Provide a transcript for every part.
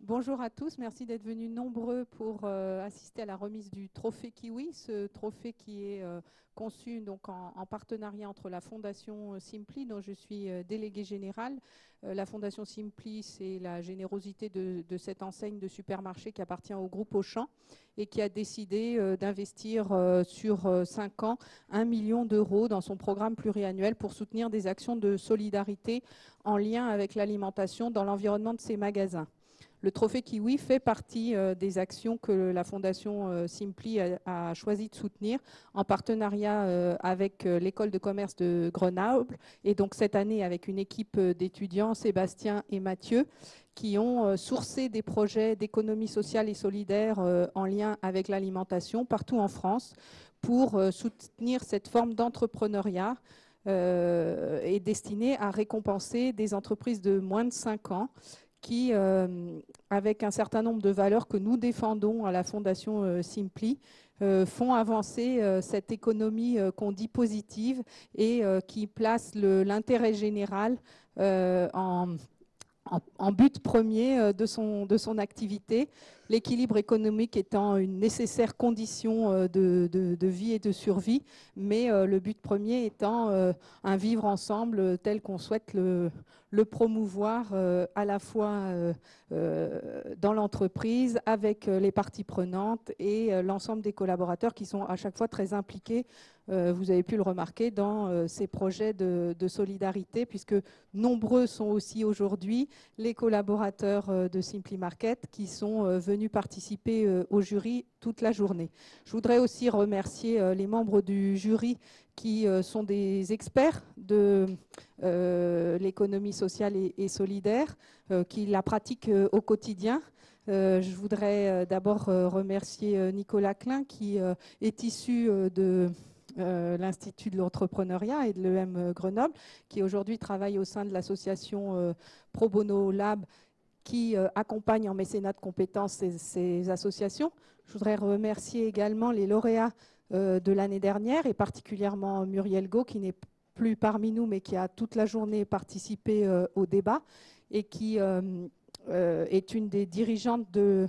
Bonjour à tous, merci d'être venus nombreux pour assister à la remise du Trophée Kiwi, ce trophée qui est conçu donc en partenariat entre la Fondation Simply, dont je suis déléguée générale. La Fondation Simply, c'est la générosité de cette enseigne de supermarché qui appartient au groupe Auchan et qui a décidé d'investir sur 5 ans 1 million d'euros dans son programme pluriannuel pour soutenir des actions de solidarité en lien avec l'alimentation dans l'environnement de ces magasins. Le Trophée Kiwi fait partie des actions que la Fondation Simply a choisi de soutenir en partenariat avec l'école de commerce de Grenoble et donc cette année avec une équipe d'étudiants, Sébastien et Mathieu, qui ont sourcé des projets d'économie sociale et solidaire en lien avec l'alimentation partout en France pour soutenir cette forme d'entrepreneuriat est destinée à récompenser des entreprises de moins de 5 ans qui, avec un certain nombre de valeurs que nous défendons à la Fondation Simply, font avancer cette économie qu'on dit positive et qui place l'intérêt général en but premier de son activité, l'équilibre économique étant une nécessaire condition de vie et de survie, mais le but premier étant un vivre ensemble tel qu'on souhaite le promouvoir à la fois dans l'entreprise, avec les parties prenantes et l'ensemble des collaborateurs qui sont à chaque fois très impliqués, vous avez pu le remarquer, dans ces projets de solidarité, puisque nombreux sont aussi aujourd'hui les collaborateurs de Simply Market qui sont venus participer au jury toute la journée. Je voudrais aussi remercier les membres du jury qui sont des experts de l'économie sociale et solidaire, qui la pratiquent au quotidien. Je voudrais d'abord remercier Nicolas Klein qui est issu de l'Institut de l'entrepreneuriat et de l'EM Grenoble, qui aujourd'hui travaille au sein de l'association Pro Bono Lab, qui accompagne en mécénat de compétences ces associations. Je voudrais remercier également les lauréats de l'année dernière, et particulièrement Muriel Gau, qui n'est plus parmi nous, mais qui a toute la journée participé au débat, et qui est une des dirigeantes de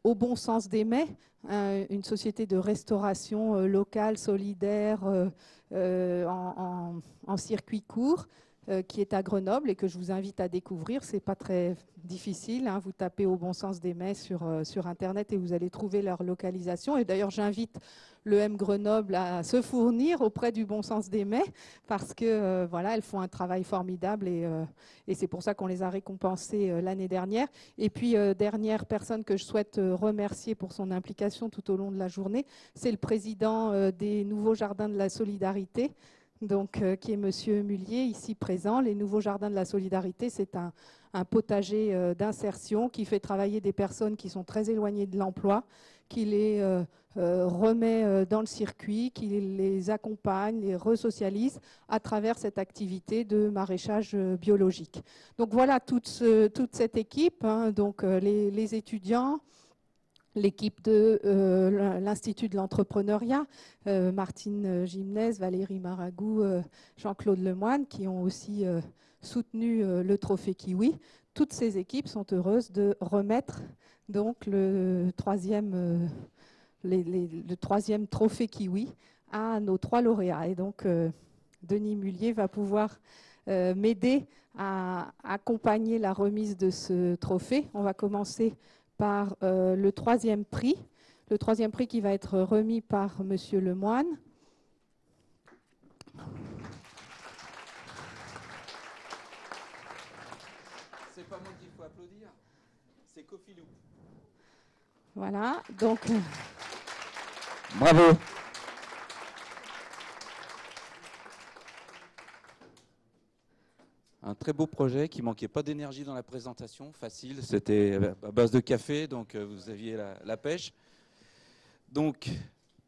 Au Bon Sens des Mets, une société de restauration locale, solidaire, en circuit court, qui est à Grenoble et que je vous invite à découvrir. C'est pas très difficile, hein. Vous tapez Au Bon Sens des Mets sur Internet et vous allez trouver leur localisation. Et d'ailleurs, j'invite l'EM Grenoble à se fournir auprès du Bon Sens des Mets parce que voilà, elles font un travail formidable et c'est pour ça qu'on les a récompensées l'année dernière. Et puis, dernière personne que je souhaite remercier pour son implication tout au long de la journée, c'est le président des Nouveaux Jardins de la Solidarité, donc, qui est Monsieur Mullier, ici présent. Les Nouveaux Jardins de la Solidarité, c'est un potager d'insertion qui fait travailler des personnes qui sont très éloignées de l'emploi, qui les remet dans le circuit, qui les accompagne, les resocialise à travers cette activité de maraîchage biologique. Donc voilà toute cette équipe, hein, donc les étudiants, l'équipe de l'Institut de l'entrepreneuriat, Martine Gimnès, Valérie Maragou, Jean-Claude Lemoine, qui ont aussi soutenu le Trophée Kiwi. Toutes ces équipes sont heureuses de remettre donc le troisième Trophée Kiwi à nos 3 lauréats. Et donc, Denis Mullier va pouvoir m'aider à accompagner la remise de ce trophée. On va commencer par le 3e prix. Le 3e prix qui va être remis par Monsieur Lemoine. C'est pas moi qu'il faut applaudir, c'est Kofi Loop. Voilà, donc... Bravo. Un très beau projet qui manquait pas d'énergie dans la présentation, facile, c'était à base de café, donc vous aviez la pêche. Donc,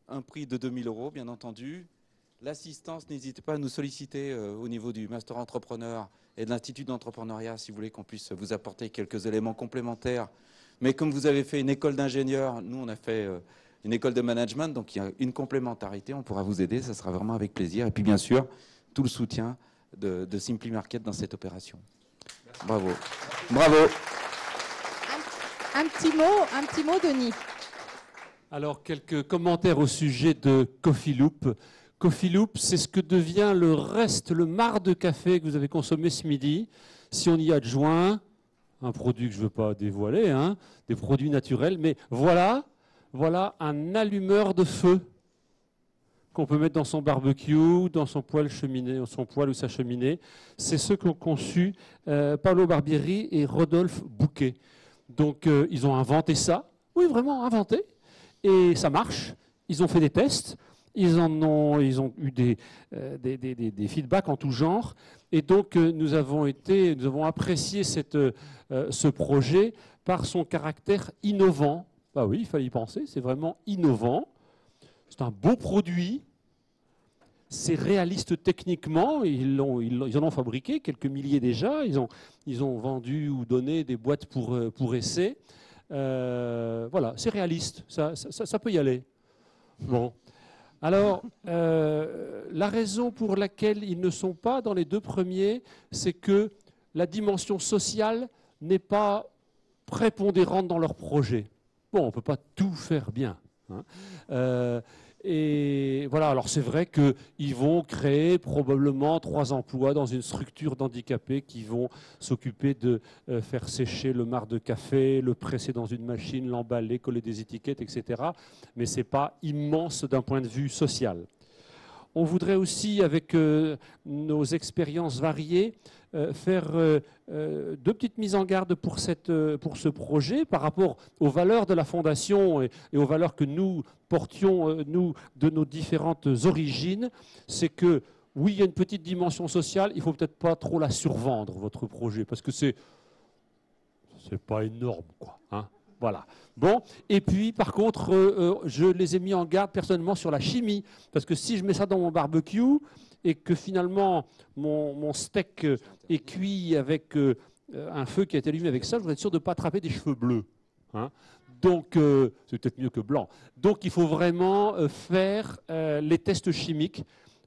un prix de 2 000 €, bien entendu. L'assistance, n'hésitez pas à nous solliciter au niveau du Master Entrepreneur et de l'Institut d'entrepreneuriat si vous voulez qu'on puisse vous apporter quelques éléments complémentaires Mais comme vous avez fait une école d'ingénieur, nous on a fait une école de management, donc il y a une complémentarité, on pourra vous aider, ça sera vraiment avec plaisir. Et puis bien sûr, tout le soutien de Simply Market dans cette opération. Bravo. Bravo. Un petit mot, Denis. Alors, quelques commentaires au sujet de Coffee Loop. Coffee Loop, c'est ce que devient le reste, le marc de café que vous avez consommé ce midi. Si on y adjoint un produit que je ne veux pas dévoiler, hein, des produits naturels, mais voilà un allumeur de feu qu'on peut mettre dans son barbecue, dans son poêle cheminée, son poêle ou sa cheminée. C'est ce qu'ont conçu Paolo Barbieri et Rodolphe Bouquet. Donc, ils ont inventé ça. Oui, vraiment inventé. Et ça marche. Ils ont fait des tests. Ils ont eu des feedbacks en tout genre. Et donc, nous avons apprécié ce projet par son caractère innovant. Bah oui, il fallait y penser. C'est vraiment innovant. C'est un beau produit. C'est réaliste techniquement. Ils en ont fabriqué quelques milliers déjà. Ils ont vendu ou donné des boîtes pour essai. Voilà, c'est réaliste. Ça peut y aller. Bon. Alors, la raison pour laquelle ils ne sont pas dans les deux premiers, c'est que la dimension sociale n'est pas prépondérante dans leur projet. Bon, on ne peut pas tout faire bien. Hein. Et voilà, alors c'est vrai qu'ils vont créer probablement 3 emplois dans une structure d'handicapés qui vont s'occuper de faire sécher le marc de café, le presser dans une machine, l'emballer, coller des étiquettes, etc. Mais ce n'est pas immense d'un point de vue social. On voudrait aussi, avec nos expériences variées, faire 2 petites mises en garde pour ce projet par rapport aux valeurs de la Fondation et aux valeurs que nous portions, nous, de nos différentes origines. C'est que, oui, il y a une petite dimension sociale, il ne faut peut-être pas trop la survendre, votre projet, parce que c'est pas énorme, quoi. Hein. Voilà. Bon, et puis par contre, je les ai mis en garde personnellement sur la chimie, parce que si je mets ça dans mon barbecue et que finalement mon steak est cuit avec un feu qui a été allumé avec ça, je voudrais être sûr de ne pas attraper des cheveux bleus. Hein. Donc, c'est peut-être mieux que blanc. Donc, il faut vraiment faire les tests chimiques.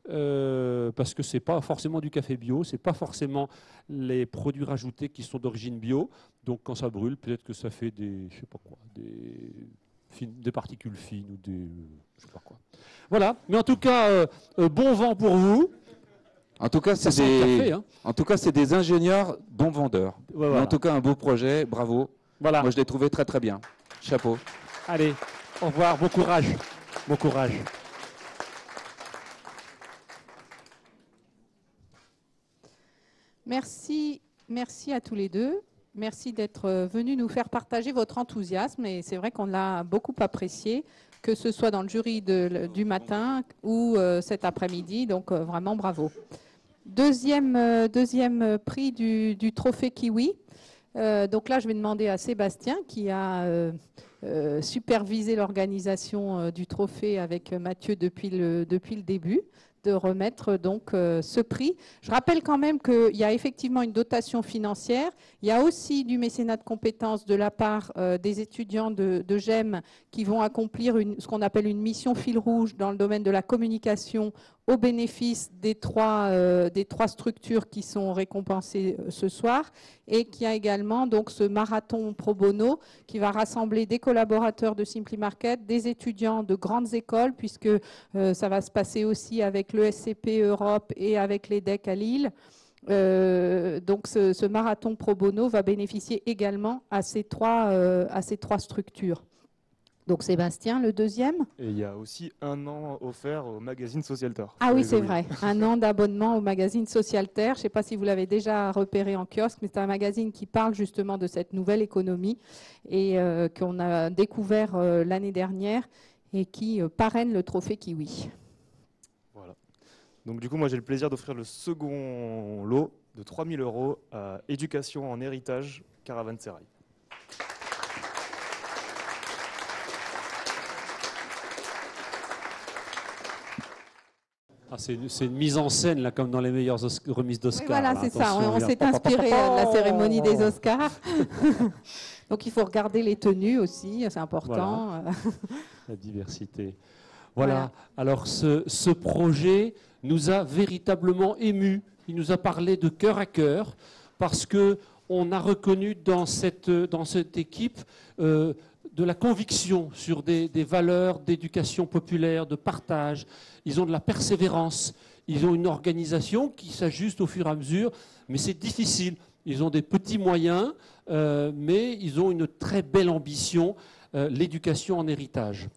Parce que ce n'est pas forcément du café bio, ce n'est pas forcément les produits rajoutés qui sont d'origine bio. Donc quand ça brûle, peut-être que ça fait je sais pas quoi, des particules fines ou je sais pas quoi. Voilà, mais en tout cas, bon vent pour vous. En tout cas, c'est des ingénieurs bons vendeurs. Ouais, voilà. En tout cas, un beau projet, bravo. Voilà. Moi, je l'ai trouvé très très bien. Chapeau. Allez, au revoir, bon courage. Bon courage. Merci à tous les deux. Merci d'être venus nous faire partager votre enthousiasme. Et c'est vrai qu'on l'a beaucoup apprécié, que ce soit dans le jury du matin ou cet après-midi. Donc vraiment bravo. Deuxième prix du trophée Kiwi. Donc là, je vais demander à Sébastien qui a supervisé l'organisation du trophée avec Mathieu depuis le début, de remettre donc ce prix. Je rappelle quand même qu'il y a effectivement une dotation financière. Il y a aussi du mécénat de compétences de la part des étudiants de GEM qui vont accomplir ce qu'on appelle une mission fil rouge dans le domaine de la communication au bénéfice des trois structures qui sont récompensées ce soir, et qui a également donc ce marathon pro bono qui va rassembler des collaborateurs de Simply Market, des étudiants de grandes écoles, puisque ça va se passer aussi avec l'ESCP Europe et avec l'EDEC à Lille. Donc ce marathon pro bono va bénéficier également à ces trois structures. Donc Sébastien, le deuxième. Et il y a aussi 1 an offert au magazine Socialter. Ah oui, c'est vrai. 1 an d'abonnement au magazine Socialter. Je ne sais pas si vous l'avez déjà repéré en kiosque, mais c'est un magazine qui parle justement de cette nouvelle économie et qu'on a découvert l'année dernière et qui parraine le trophée Kiwi. Voilà. Donc du coup, moi j'ai le plaisir d'offrir le second lot de 3 000 € à Éducation en héritage Caravansérail. Ah, c'est une mise en scène, là, comme dans les meilleures remises d'Oscars. Oui, voilà, c'est ça. On s'est inspiré de la cérémonie des Oscars. Donc il faut regarder les tenues aussi, c'est important. La diversité. Voilà. Alors ce projet nous a véritablement émus. Il nous a parlé de cœur à cœur parce qu'on a reconnu dans cette équipe de la conviction sur des valeurs d'éducation populaire, de partage. Ils ont de la persévérance. Ils ont une organisation qui s'ajuste au fur et à mesure, mais c'est difficile. Ils ont des petits moyens, mais ils ont une très belle ambition, l'éducation en héritage.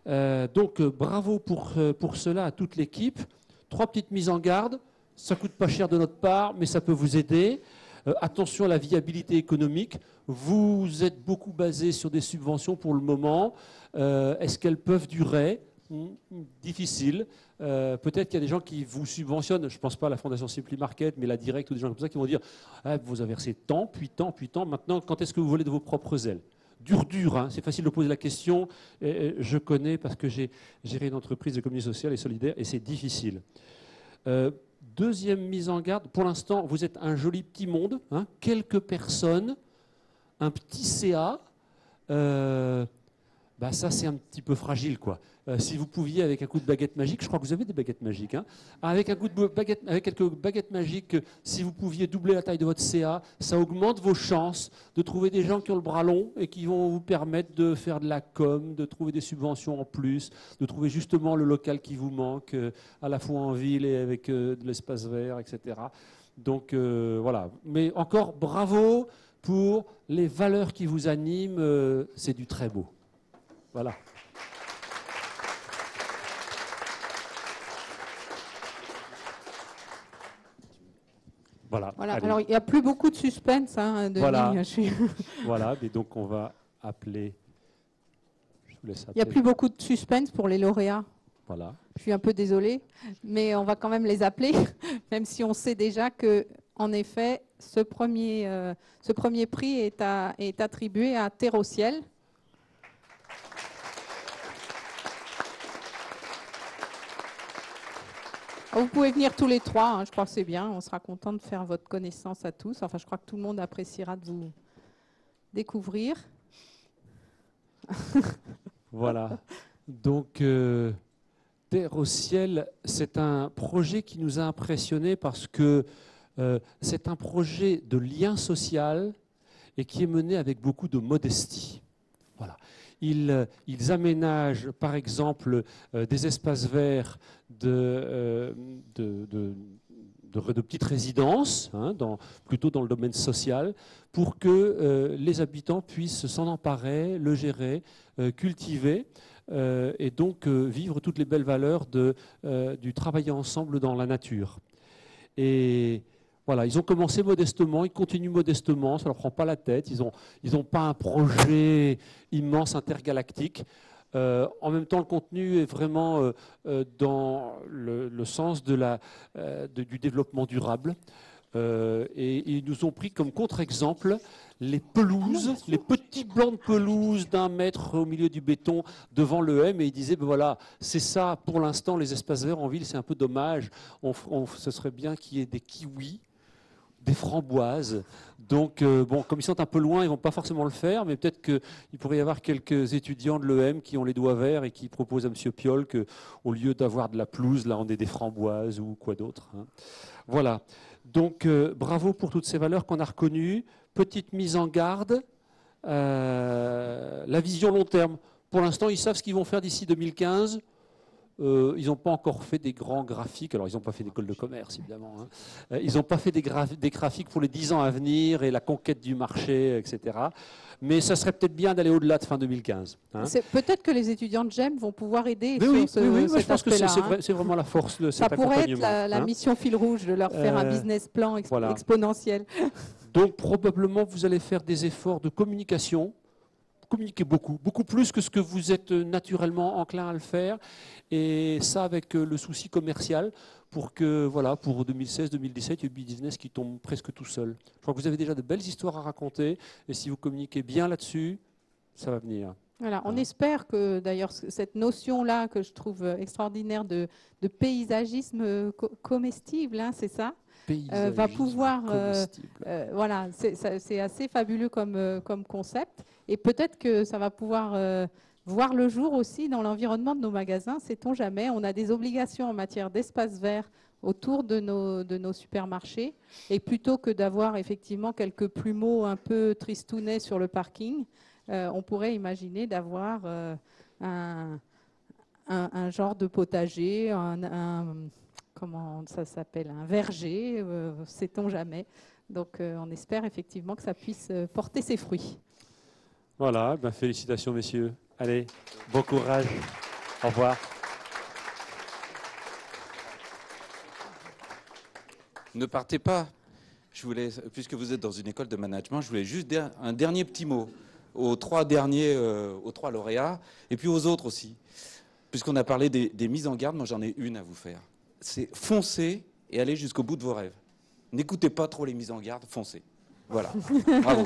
Donc bravo pour cela à toute l'équipe. 3 petites mises en garde. Ça ne coûte pas cher de notre part, mais ça peut vous aider. Attention à la viabilité économique. Vous êtes beaucoup basé sur des subventions pour le moment. Est-ce qu'elles peuvent durer? Difficile. Peut-être qu'il y a des gens qui vous subventionnent, je ne pense pas à la Fondation Simply Market, mais la Direct ou des gens comme ça qui vont dire ah, vous avez versé tant, puis tant, puis tant. Maintenant, quand est-ce que vous volez de vos propres ailes? Dur, hein, c'est facile de poser la question. Je connais parce que j'ai géré une entreprise d'économie sociale et solidaire et c'est difficile. Deuxième mise en garde, pour l'instant, vous êtes un joli petit monde, hein, quelques personnes, un petit CA. Ça, c'est un petit peu fragile, quoi. Si vous pouviez, avec un coup de baguette magique, je crois que vous avez des baguettes magiques, hein, avec quelques baguettes magiques, si vous pouviez doubler la taille de votre CA, ça augmente vos chances de trouver des gens qui ont le bras long et qui vont vous permettre de faire de la com, de trouver des subventions en plus, de trouver justement le local qui vous manque, à la fois en ville et avec de l'espace vert, etc. Donc voilà. Mais encore bravo pour les valeurs qui vous animent, c'est du très beau. Voilà. Voilà. Alors, il n'y a plus beaucoup de suspense, hein, Denis. Voilà. Voilà, mais donc on va appeler. Je vous laisse appeler. Il n'y a plus beaucoup de suspense pour les lauréats. Voilà. Je suis un peu désolée, mais on va quand même les appeler, même si on sait déjà que, en effet, ce premier prix est attribué à Terre au ciel. Vous pouvez venir tous les 3, hein, je crois que c'est bien. On sera content de faire votre connaissance à tous. Enfin, je crois que tout le monde appréciera de vous découvrir. Voilà. Donc, Terre au ciel, c'est un projet qui nous a impressionnés parce que c'est un projet de lien social et qui est mené avec beaucoup de modestie. Voilà. Ils aménagent, par exemple, des espaces verts de petites résidences, hein, plutôt dans le domaine social, pour que les habitants puissent s'en emparer, le gérer, cultiver, et donc vivre toutes les belles valeurs du travailler ensemble dans la nature. Et voilà, ils ont commencé modestement, ils continuent modestement, ça ne leur prend pas la tête, ils n'ont pas un projet immense intergalactique. En même temps, le contenu est vraiment dans le sens du développement durable. Et ils nous ont pris comme contre-exemple les pelouses, les petits blancs de pelouse d'1 mètre au milieu du béton devant le M, et ils disaient, ben voilà, c'est ça pour l'instant, les espaces verts en ville, c'est un peu dommage, ce serait bien qu'il y ait des kiwis, des framboises. Donc, comme ils sont un peu loin, ils ne vont pas forcément le faire, mais peut-être qu'il pourrait y avoir quelques étudiants de l'EM qui ont les doigts verts et qui proposent à M. Piolle qu'au lieu d'avoir de la pelouse, là, on ait des framboises ou quoi d'autre. Hein. Voilà. Donc, bravo pour toutes ces valeurs qu'on a reconnues. Petite mise en garde, la vision long terme. Pour l'instant, ils savent ce qu'ils vont faire d'ici 2015. Ils n'ont pas encore fait des grands graphiques. Alors, ils n'ont pas fait d'école de commerce, évidemment. Hein. Ils n'ont pas fait des graphiques pour les 10 ans à venir et la conquête du marché, etc. Mais ça serait peut-être bien d'aller au-delà de fin 2015. Hein. Peut-être que les étudiants de GEM vont pouvoir aider sur oui, cet je pense que c'est vraiment la force de cet accompagnement. Ça pourrait être la mission fil rouge de leur faire un business plan exponentiel. Donc, probablement, vous allez faire des efforts de communication. Communiquez beaucoup, beaucoup plus que ce que vous êtes naturellement enclin à le faire, et ça avec le souci commercial pour que, voilà, pour 2016-2017, il y a business qui tombe presque tout seul. Je crois que vous avez déjà de belles histoires à raconter, et si vous communiquez bien là-dessus, ça va venir. Voilà, on espère que d'ailleurs cette notion-là que je trouve extraordinaire de paysagisme comestible, hein, c'est ça, va pouvoir... comestible. voilà, c'est assez fabuleux comme concept. Et peut-être que ça va pouvoir voir le jour aussi dans l'environnement de nos magasins, sait-on jamais. On a des obligations en matière d'espace vert autour de nos supermarchés. Et plutôt que d'avoir effectivement quelques plumeaux un peu tristounets sur le parking, on pourrait imaginer d'avoir un genre de potager, comment ça s'appelle, un verger, sait-on jamais. Donc on espère effectivement que ça puisse porter ses fruits. Voilà, ben félicitations messieurs. Allez, bon courage. Au revoir. Ne partez pas. Puisque vous êtes dans une école de management, je voulais juste dire un dernier petit mot aux trois lauréats, et puis aux autres aussi. Puisqu'on a parlé des mises en garde, moi j'en ai une à vous faire. C'est foncer et aller jusqu'au bout de vos rêves. N'écoutez pas trop les mises en garde, foncez. Voilà. Bravo.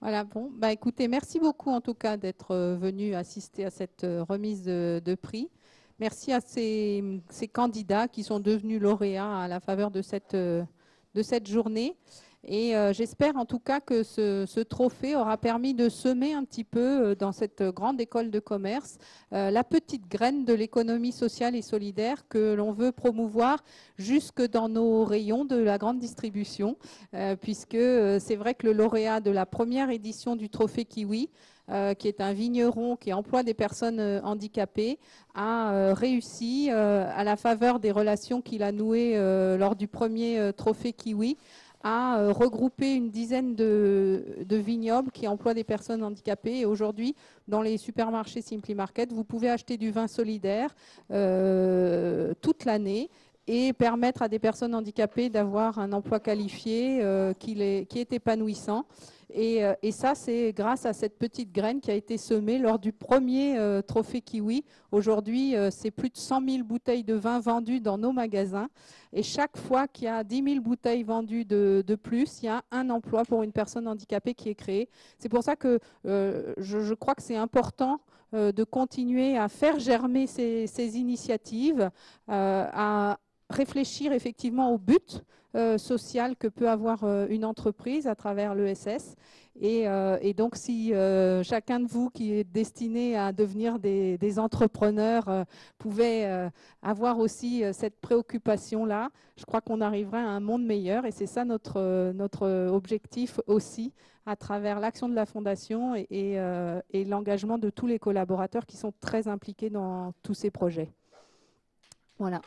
Voilà, bon, bah écoutez, merci beaucoup en tout cas d'être venu assister à cette remise de prix. Merci à ces candidats qui sont devenus lauréats à la faveur de cette journée. Et j'espère en tout cas que ce trophée aura permis de semer un petit peu dans cette grande école de commerce la petite graine de l'économie sociale et solidaire que l'on veut promouvoir jusque dans nos rayons de la grande distribution, puisque c'est vrai que le lauréat de la première édition du Trophée Kiwi, qui est un vigneron qui emploie des personnes handicapées, a réussi, à la faveur des relations qu'il a nouées lors du premier Trophée Kiwi, à regrouper une dizaine de vignobles qui emploient des personnes handicapées. Et aujourd'hui, dans les supermarchés Simply Market, vous pouvez acheter du vin solidaire toute l'année et permettre à des personnes handicapées d'avoir un emploi qualifié qui est épanouissant. Et ça, c'est grâce à cette petite graine qui a été semée lors du premier Trophée Kiwi. Aujourd'hui, c'est plus de 100 000 bouteilles de vin vendues dans nos magasins. Et chaque fois qu'il y a 10 000 bouteilles vendues de plus, il y a un emploi pour une personne handicapée qui est créé. C'est pour ça que je crois que c'est important de continuer à faire germer ces initiatives, à réfléchir effectivement au but social que peut avoir une entreprise à travers l'ESS. Et donc, si chacun de vous qui est destiné à devenir des entrepreneurs pouvait avoir aussi cette préoccupation-là, je crois qu'on arriverait à un monde meilleur. Et c'est ça notre objectif aussi, à travers l'action de la Fondation et l'engagement de tous les collaborateurs qui sont très impliqués dans tous ces projets. Voilà.